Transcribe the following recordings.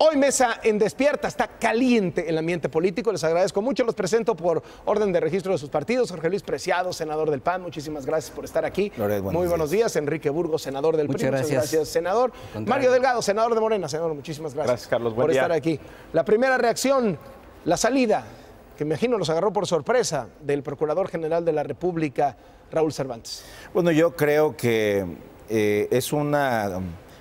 Hoy mesa en Despierta, está caliente el ambiente político, les agradezco mucho, los presento por orden de registro de sus partidos. Jorge Luis Preciado, senador del PAN, muchísimas gracias por estar aquí. Muy buenos días. Enrique Burgos, senador del PRI, muchas gracias, senador. Mario Delgado, senador de Morena, senador, muchísimas gracias. Gracias, Carlos, por estar aquí. La primera reacción, la salida, que me imagino los agarró por sorpresa, del Procurador General de la República, Raúl Cervantes. Bueno, yo creo que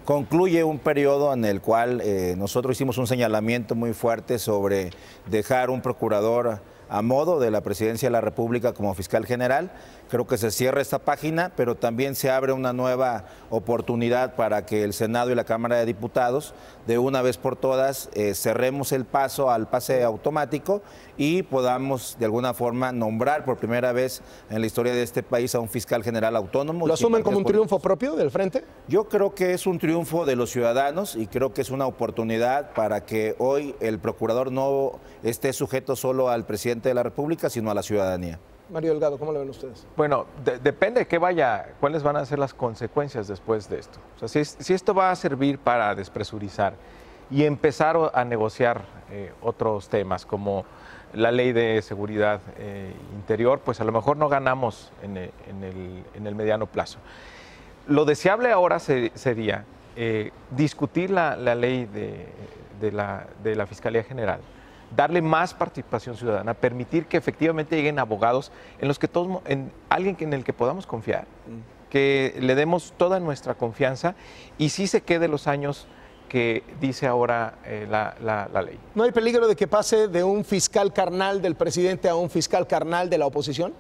concluye un periodo en el cual nosotros hicimos un señalamiento muy fuerte sobre dejar un procurador a modo de la Presidencia de la República como fiscal general. Creo que se cierra esta página, pero también se abre una nueva oportunidad para que el Senado y la Cámara de Diputados, de una vez por todas, cerremos el paso al pase automático y podamos, de alguna forma, nombrar por primera vez en la historia de este país a un fiscal general autónomo. ¿Lo asumen como un triunfo propio del Frente? Yo creo que es un triunfo de los ciudadanos y creo que es una oportunidad para que hoy el procurador no esté sujeto solo al presidente de la República, sino a la ciudadanía. Mario Delgado, ¿cómo lo ven ustedes? Bueno, depende de qué vaya, cuáles van a ser las consecuencias después de esto. O sea, si esto va a servir para despresurizar y empezar a negociar otros temas como la ley de seguridad interior, pues a lo mejor no ganamos en el mediano plazo. Lo deseable ahora sería discutir la ley de la Fiscalía General, darle más participación ciudadana, permitir que efectivamente lleguen abogados en los que alguien en el que podamos confiar, que le demos toda nuestra confianza y sí se quede los años que dice ahora la ley. ¿No hay peligro de que pase de un fiscal carnal del presidente a un fiscal carnal de la oposición?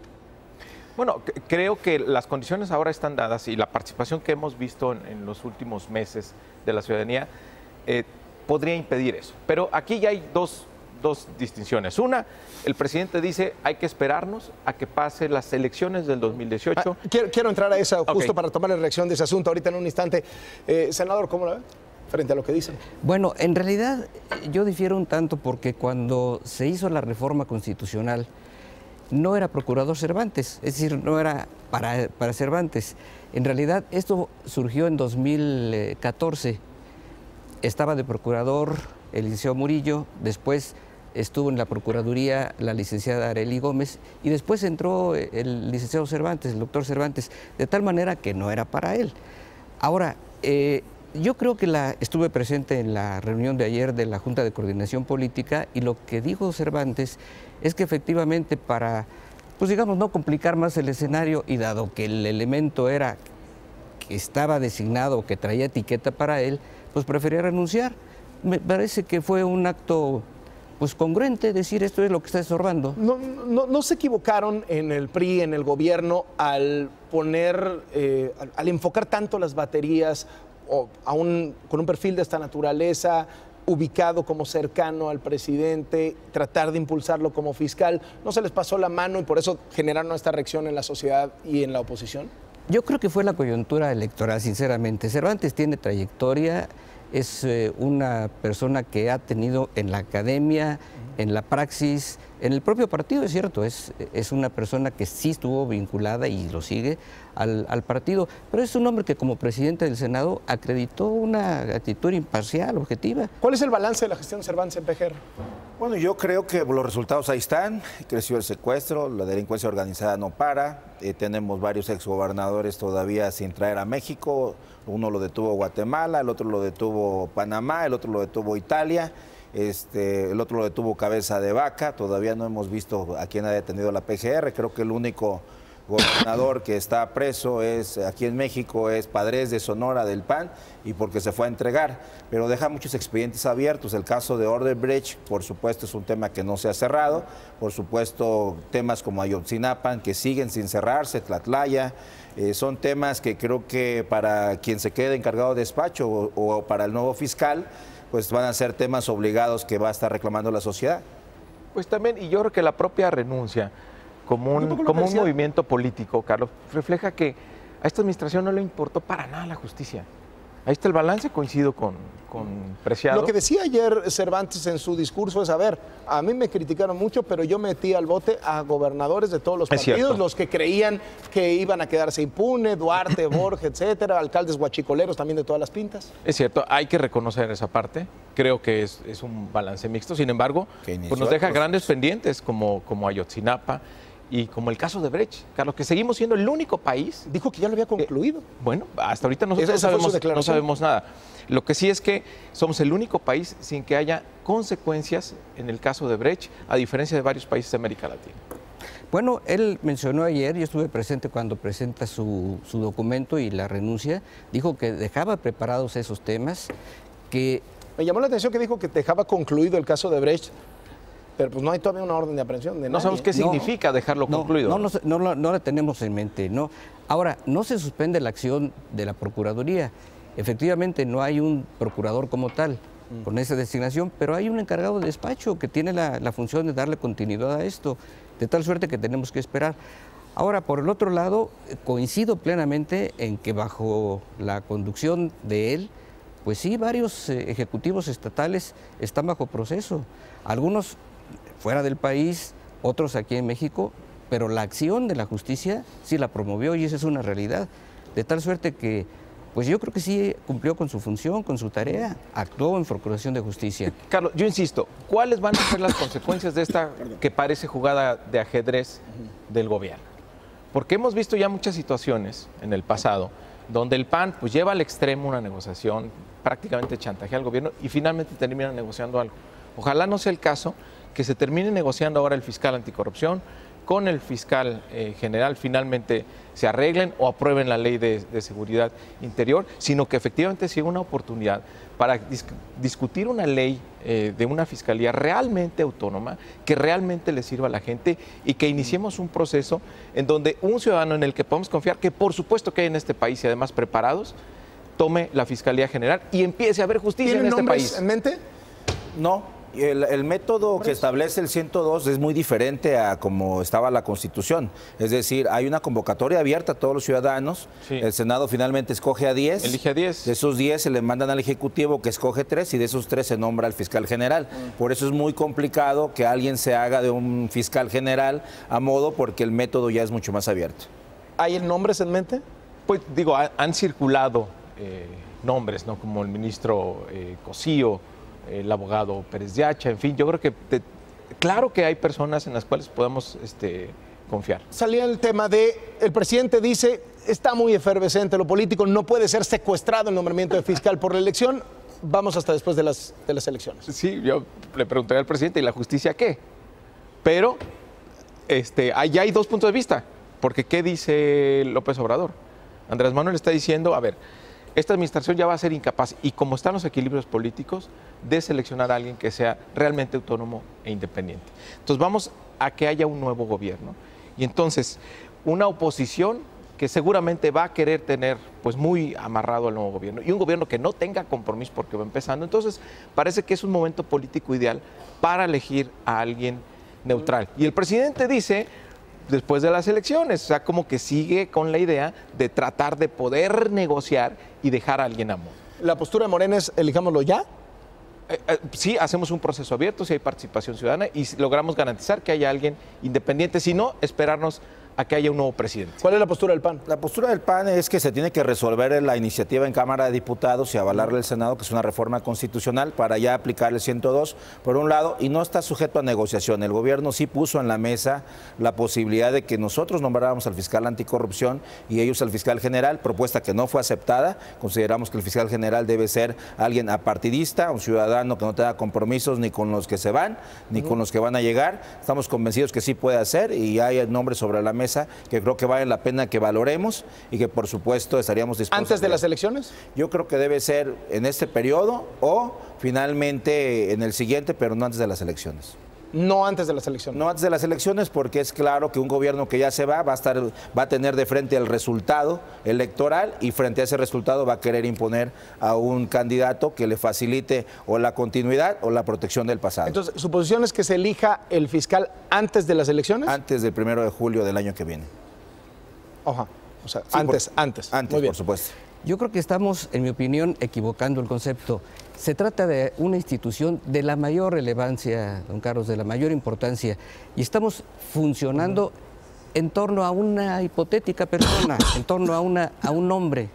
Bueno, creo que las condiciones ahora están dadas y la participación que hemos visto en los últimos meses de la ciudadanía podría impedir eso. Pero aquí ya hay dos distinciones. Una, el presidente dice hay que esperarnos a que pase las elecciones del 2018. Quiero entrar a eso justo para tomar la reacción de ese asunto ahorita en un instante. Senador, ¿cómo la ve frente a lo que dicen? Bueno, en realidad yo difiero un tanto porque cuando se hizo la reforma constitucional no era procurador Cervantes, es decir, no era para Cervantes. En realidad esto surgió en 2014. Estaba de procurador el licenciado Murillo, después estuvo en la Procuraduría la licenciada Arely Gómez y después entró el licenciado Cervantes, el doctor Cervantes, de tal manera que no era para él. Ahora, yo creo que estuve presente en la reunión de ayer de la Junta de Coordinación Política y lo que dijo Cervantes es que efectivamente para, pues digamos, no complicar más el escenario y dado que el elemento era que estaba designado, que traía etiqueta para él, pues prefería renunciar. Me parece que fue un acto pues congruente decir esto es lo que está estorbando. ¿No se equivocaron en el PRI, en el gobierno, al poner, al enfocar tanto las baterías con un perfil de esta naturaleza, ubicado como cercano al presidente, tratar de impulsarlo como fiscal? ¿No se les pasó la mano y por eso generaron esta reacción en la sociedad y en la oposición? Yo creo que fue la coyuntura electoral, sinceramente. Cervantes tiene trayectoria, es una persona que ha tenido en la academia, en la praxis, en el propio partido, es cierto, es una persona que sí estuvo vinculada y lo sigue al partido, pero es un hombre que como presidente del Senado acreditó una actitud imparcial, objetiva. ¿Cuál es el balance de la gestión Cervantes en PGR? Bueno, yo creo que los resultados ahí están, creció el secuestro, la delincuencia organizada no para, tenemos varios exgobernadores todavía sin traer a México, uno lo detuvo Guatemala, el otro lo detuvo Panamá, el otro lo detuvo Italia, el otro lo detuvo Cabeza de Vaca, todavía no hemos visto a quién ha detenido la PGR, creo que el único gobernador que está preso aquí en México es Padres de Sonora del PAN y porque se fue a entregar, pero deja muchos expedientes abiertos. El caso de Odebrecht, por supuesto, es un tema que no se ha cerrado, por supuesto temas como Ayotzinapa que siguen sin cerrarse, Tlatlaya, son temas que creo que para quien se quede encargado de despacho o para el nuevo fiscal, pues van a ser temas obligados que va a estar reclamando la sociedad. Pues también, y yo creo que la propia renuncia como un movimiento político, Carlos, refleja que a esta administración no le importó para nada la justicia. Ahí está el balance, coincido con Preciado. Lo que decía ayer Cervantes en su discurso es, a ver, a mí me criticaron mucho, pero yo metí al bote a gobernadores de todos los partidos, los que creían que iban a quedarse impune, Duarte, Borges, etcétera, alcaldes guachicoleros también de todas las pintas. Es cierto, hay que reconocer esa parte, creo que es un balance mixto, sin embargo, pues nos deja grandes pendientes como Ayotzinapa y como el caso de Brecht, Carlos, que seguimos siendo el único país. Dijo que ya lo había concluido. Bueno, hasta ahorita nosotros no sabemos nada. Lo que sí es que somos el único país sin que haya consecuencias en el caso de Brecht, a diferencia de varios países de América Latina. Bueno, él mencionó ayer, yo estuve presente cuando presenta su documento y la renuncia, dijo que dejaba preparados esos temas, que... Me llamó la atención que dijo que dejaba concluido el caso de Brecht, pero pues no hay todavía una orden de aprehensión de No sabemos qué significa dejarlo concluido. No la tenemos en mente, ¿no? Ahora, no se suspende la acción de la Procuraduría. Efectivamente, no hay un procurador como tal con esa designación, pero hay un encargado de despacho que tiene la función de darle continuidad a esto, de tal suerte que tenemos que esperar. Ahora, por el otro lado, coincido plenamente en que bajo la conducción de él, pues sí, varios ejecutivos estatales están bajo proceso. Algunos fuera del país, otros aquí en México, pero la acción de la justicia sí la promovió y esa es una realidad. De tal suerte que, pues yo creo que sí cumplió con su función, con su tarea, actuó en procuración de justicia. Carlos, yo insisto, ¿cuáles van a ser las consecuencias de esta que parece jugada de ajedrez del gobierno? Porque hemos visto ya muchas situaciones en el pasado donde el PAN pues lleva al extremo una negociación, prácticamente chantajea al gobierno y finalmente termina negociando algo. Ojalá no sea el caso que se termine negociando ahora el fiscal anticorrupción con el fiscal general, finalmente se arreglen o aprueben la ley de seguridad interior, sino que efectivamente sea una oportunidad para discutir una ley de una fiscalía realmente autónoma, que realmente le sirva a la gente y que iniciemos un proceso en donde un ciudadano en el que podamos confiar, que por supuesto que hay en este país y además preparados, tome la Fiscalía General y empiece a haber justicia en este país. ¿En mente? No. El método que establece el 102 es muy diferente a como estaba la Constitución. Es decir, hay una convocatoria abierta a todos los ciudadanos. Sí. El Senado finalmente escoge a 10. Elige a 10. De esos 10 se le mandan al Ejecutivo, que escoge 3, y de esos 3 se nombra al fiscal general. Por eso es muy complicado que alguien se haga de un fiscal general a modo, porque el método ya es mucho más abierto. ¿Hay nombres en mente? Pues digo, han circulado nombres, ¿no? Como el ministro Cosío, el abogado Pérez de Hacha, en fin, yo creo que claro que hay personas en las cuales podemos confiar. Salía el tema de, el presidente dice, está muy efervescente lo político, no puede ser secuestrado el nombramiento de fiscal por la elección, vamos hasta después de las elecciones. Sí, yo le pregunté al presidente, ¿y la justicia qué? Pero allá hay dos puntos de vista, porque ¿qué dice López Obrador? Andrés Manuel está diciendo, a ver, esta administración ya va a ser incapaz, y como están los equilibrios políticos, de seleccionar a alguien que sea realmente autónomo e independiente. Entonces vamos a que haya un nuevo gobierno. Y entonces una oposición que seguramente va a querer tener pues muy amarrado al nuevo gobierno, y un gobierno que no tenga compromiso porque va empezando. Entonces parece que es un momento político ideal para elegir a alguien neutral. Y el presidente dice, después de las elecciones, o sea, como que sigue con la idea de tratar de poder negociar y dejar a alguien a modo. ¿La postura de Morena es elijámoslo ya? Sí, hacemos un proceso abierto, si hay participación ciudadana y logramos garantizar que haya alguien independiente, si no, esperarnos a que haya un nuevo presidente. ¿Cuál es la postura del PAN? La postura del PAN es que se tiene que resolver la iniciativa en Cámara de Diputados y avalarle al Senado, que es una reforma constitucional, para ya aplicar el 102, por un lado, y no está sujeto a negociación. El gobierno sí puso en la mesa la posibilidad de que nosotros nombráramos al fiscal anticorrupción y ellos al fiscal general, propuesta que no fue aceptada. Consideramos que el fiscal general debe ser alguien apartidista, un ciudadano que no tenga compromisos ni con los que se van, ni con los que van a llegar. Estamos convencidos que sí puede hacer, y hay nombres sobre la mesa que creo que vale la pena que valoremos y que por supuesto estaríamos dispuestos. ¿Antes de las elecciones? Yo creo que debe ser en este periodo o finalmente en el siguiente, pero no antes de las elecciones. No antes de las elecciones. No antes de las elecciones, porque es claro que un gobierno que ya se va a tener de frente el resultado electoral, y frente a ese resultado va a querer imponer a un candidato que le facilite o la continuidad o la protección del pasado. Entonces, ¿su posición es que se elija el fiscal antes de las elecciones? Antes del 1 de julio del año que viene. Ajá. O sea, sí, antes. Antes, Muy bien. por supuesto. Yo creo que estamos, en mi opinión, equivocando el concepto. Se trata de una institución de la mayor relevancia, don Carlos, de la mayor importancia, y estamos funcionando en torno a una hipotética persona, en torno a un hombre,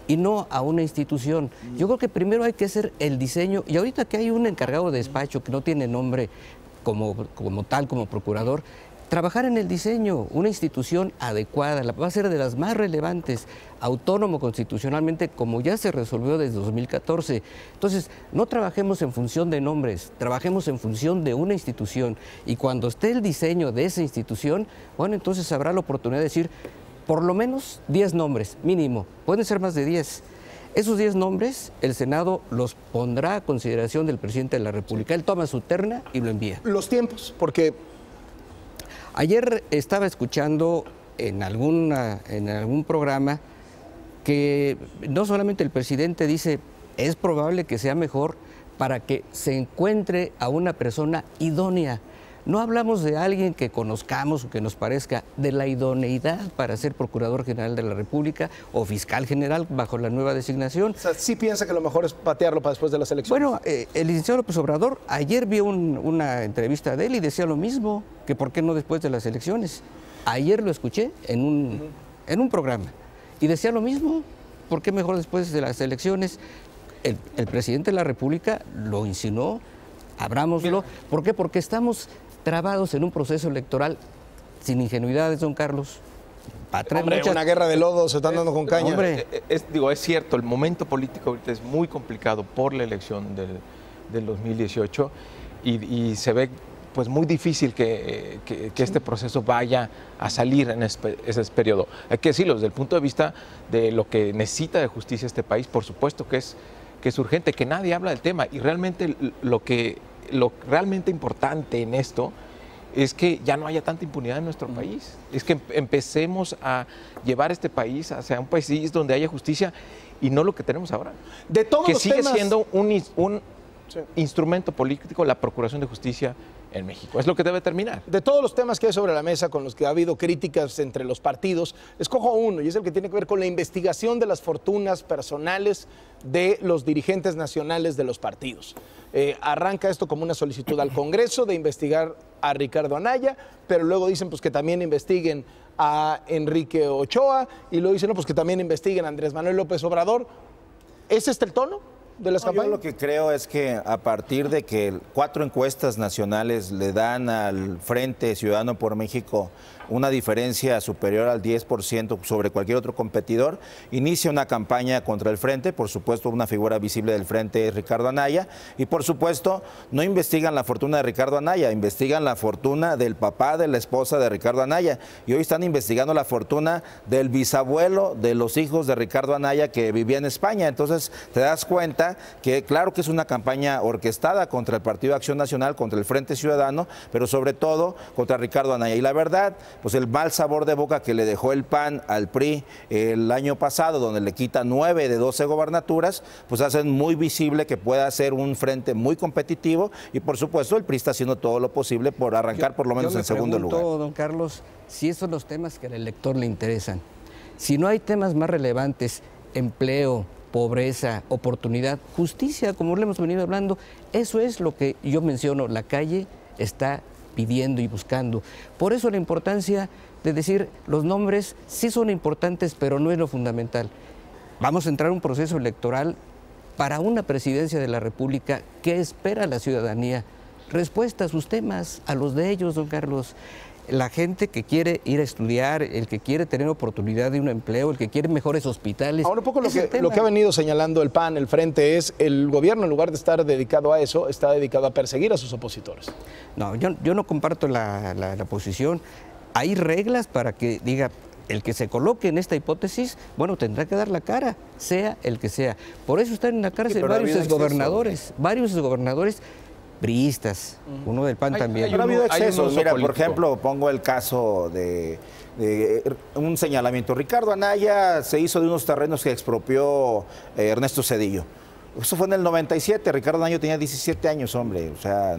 y no a una institución. Yo creo que primero hay que hacer el diseño, y ahorita que hay un encargado de despacho que no tiene nombre como tal, como procurador, trabajar en el diseño, una institución adecuada, va a ser de las más relevantes, autónomo constitucionalmente, como ya se resolvió desde 2014. Entonces, no trabajemos en función de nombres, trabajemos en función de una institución, y cuando esté el diseño de esa institución, bueno, entonces habrá la oportunidad de decir, por lo menos 10 nombres, mínimo, pueden ser más de 10. Esos 10 nombres, el Senado los pondrá a consideración del presidente de la República. Él toma su terna y lo envía. Los tiempos, porque... Ayer estaba escuchando en algún programa que no solamente el presidente dice, es probable que sea mejor para que se encuentre a una persona idónea. No hablamos de alguien que conozcamos o que nos parezca, de la idoneidad para ser Procurador General de la República o Fiscal General bajo la nueva designación. O sea, ¿sí piensa que lo mejor es patearlo para después de las elecciones? Bueno, el licenciado López Obrador, ayer vi una entrevista de él y decía lo mismo, que por qué no después de las elecciones. Ayer lo escuché en un programa y decía lo mismo, ¿por qué mejor después de las elecciones? El presidente de la República lo insinuó, abrámoslo. ¿Por qué? Porque estamos trabados en un proceso electoral sin ingenuidades, don Carlos. Hombre, una guerra de lodo, se están dando con caña. Hombre. Es cierto, el momento político ahorita es muy complicado por la elección del 2018 y se ve pues muy difícil que este proceso vaya a salir en ese periodo. Hay que decirlo, desde el punto de vista de lo que necesita de justicia este país, por supuesto que es urgente, que nadie habla del tema, y realmente lo realmente importante en esto es que ya no haya tanta impunidad en nuestro país. Es que empecemos a llevar este país hacia un país donde haya justicia y no lo que tenemos ahora. De todos que los sigue temas... siendo un instrumento político la Procuración de Justicia en México. Es lo que debe terminar. De todos los temas que hay sobre la mesa con los que ha habido críticas entre los partidos, escojo uno, y es el que tiene que ver con la investigación de las fortunas personales de los dirigentes nacionales de los partidos. Arranca esto como una solicitud al Congreso de investigar a Ricardo Anaya, pero luego dicen pues que también investiguen a Enrique Ochoa, y luego dicen no, pues que también investiguen a Andrés Manuel López Obrador. ¿Es este el tono de las campañas? Yo lo que creo es que a partir de que 4 encuestas nacionales le dan al Frente Ciudadano por México una diferencia superior al 10% sobre cualquier otro competidor, inicia una campaña contra el Frente. Por supuesto, una figura visible del Frente es Ricardo Anaya, y por supuesto no investigan la fortuna de Ricardo Anaya, investigan la fortuna del papá de la esposa de Ricardo Anaya, y hoy están investigando la fortuna del bisabuelo de los hijos de Ricardo Anaya que vivía en España. Entonces te das cuenta que claro que es una campaña orquestada contra el Partido de Acción Nacional, contra el Frente Ciudadano, pero sobre todo contra Ricardo Anaya. Y la verdad, pues el mal sabor de boca que le dejó el PAN al PRI el año pasado, donde le quita 9 de 12 gobernaturas, pues hacen muy visible que pueda ser un frente muy competitivo, y por supuesto el PRI está haciendo todo lo posible por arrancar por lo menos en segundo lugar. Yo me pregunto, don Carlos, si esos son los temas que al elector le interesan. Si no hay temas más relevantes, empleo, pobreza, oportunidad, justicia, como le hemos venido hablando, eso es lo que yo menciono, la calle está pidiendo y buscando. Por eso la importancia de decir, los nombres sí son importantes, pero no es lo fundamental. Vamos a entrar en un proceso electoral para una presidencia de la República. ¿Qué espera la ciudadanía? Respuesta a sus temas, a los de ellos, don Carlos. La gente que quiere ir a estudiar, el que quiere tener oportunidad de un empleo, el que quiere mejores hospitales. Ahora un poco lo que ha venido señalando el PAN, el Frente, es el gobierno, en lugar de estar dedicado a eso, está dedicado a perseguir a sus opositores. No, yo no comparto la posición. Hay reglas para que diga, el que se coloque en esta hipótesis, bueno, tendrá que dar la cara, sea el que sea. Por eso están en la cárcel varios exgobernadores, priistas, uno del PAN también. Pero ha habido excesos. Mira, por ejemplo, pongo el caso de un señalamiento. Ricardo Anaya se hizo de unos terrenos que expropió Ernesto Zedillo. Eso fue en el 97, Ricardo Anaya tenía 17 años, hombre. O sea,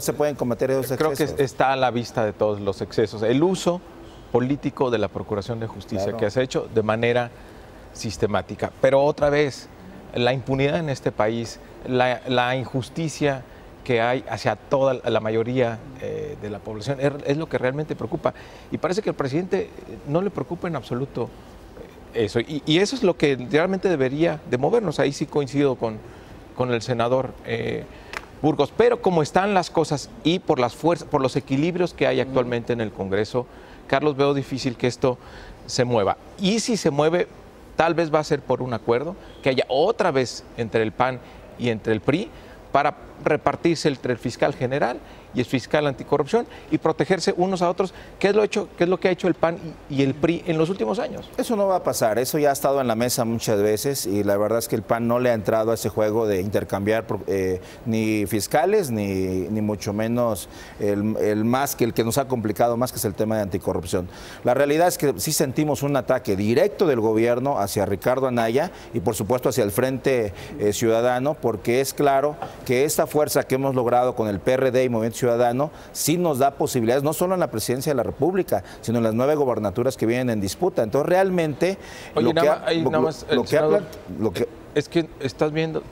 se pueden cometer esos excesos. Creo que está a la vista de todos los excesos. El uso político de la Procuración de Justicia que has hecho de manera sistemática. Pero otra vez, la impunidad en este país, la injusticia que hay hacia toda la mayoría de la población es lo que realmente preocupa. Y parece que al presidente no le preocupa en absoluto eso. Y eso es lo que realmente debería de movernos. Ahí sí coincido con el senador Burgos. Pero como están las cosas y por las fuerzas, por los equilibrios que hay actualmente en el Congreso, Carlos, veo difícil que esto se mueva. Y si se mueve, tal vez va a ser por un acuerdo que haya otra vez entre el PAN y entre el PRI para repartirse entre el fiscal general y el fiscal anticorrupción y protegerse unos a otros, ¿qué es lo que ha hecho el PAN y el PRI en los últimos años? Eso no va a pasar, eso ya ha estado en la mesa muchas veces y la verdad es que el PAN no le ha entrado a ese juego de intercambiar ni fiscales ni mucho menos el que nos ha complicado más, que es el tema de anticorrupción. La realidad es que sí sentimos un ataque directo del gobierno hacia Ricardo Anaya y por supuesto hacia el Frente Ciudadano, porque es claro que esta fuerza que hemos logrado con el PRD y Movimiento Ciudadano sí nos da posibilidades, no solo en la presidencia de la República, sino en las 9 gobernaturas que vienen en disputa. Entonces, realmente, es que estás viendo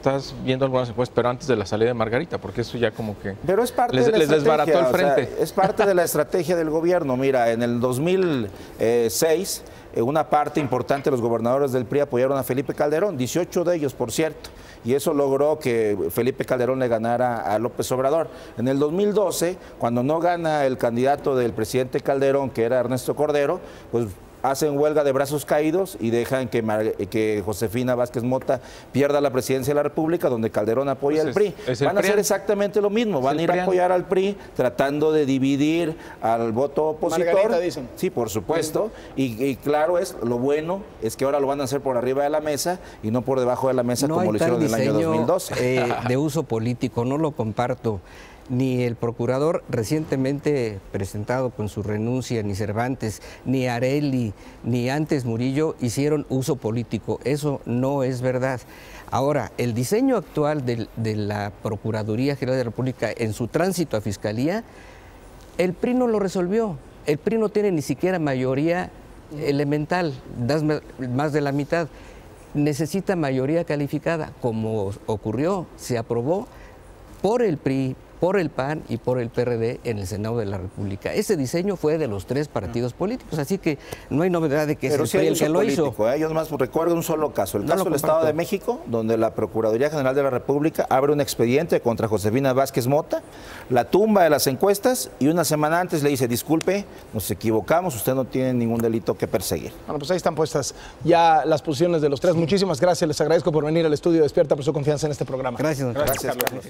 algunas encuestas, pero antes de la salida de Margarita, porque eso ya como que pero es parte les desbarató el frente. O sea, es parte de la estrategia del gobierno. Mira, en el 2006, una parte importante de los gobernadores del PRI apoyaron a Felipe Calderón, 18 de ellos, por cierto. Y eso logró que Felipe Calderón le ganara a López Obrador. En el 2012, cuando no gana el candidato del presidente Calderón, que era Ernesto Cordero, pues hacen huelga de brazos caídos y dejan que Josefina Vázquez Mota pierda la presidencia de la República, donde Calderón apoya al PRI. Van a hacer exactamente lo mismo, van a ir a apoyar al PRI tratando de dividir al voto opositor. Margarita, dicen. Sí, por supuesto. Y claro, lo bueno es que ahora lo van a hacer por arriba de la mesa y no por debajo de la mesa como lo hicieron en el año 2012. De uso político, no lo comparto. Ni el procurador recientemente presentado con su renuncia, ni Cervantes, ni Arelli, ni antes Murillo hicieron uso político. Eso no es verdad. Ahora, el diseño actual de la Procuraduría General de la República en su tránsito a Fiscalía, el PRI no lo resolvió. El PRI no tiene ni siquiera mayoría elemental, más de la mitad. Necesita mayoría calificada, como ocurrió, se aprobó por el PRI, por el PAN y por el PRD en el Senado de la República. Ese diseño fue de los 3 partidos políticos, así que no hay novedad de que es el PRI el que lo hizo. Yo nomás recuerdo un solo caso, el caso del Estado de México, donde la Procuraduría General de la República abre un expediente contra Josefina Vázquez Mota, la tumba de las encuestas y una semana antes le dice, disculpe, nos equivocamos, usted no tiene ningún delito que perseguir. Bueno, pues ahí están puestas ya las posiciones de los 3. Muchísimas gracias, les agradezco por venir al estudio Despierta, por su confianza en este programa. Gracias, Carlos.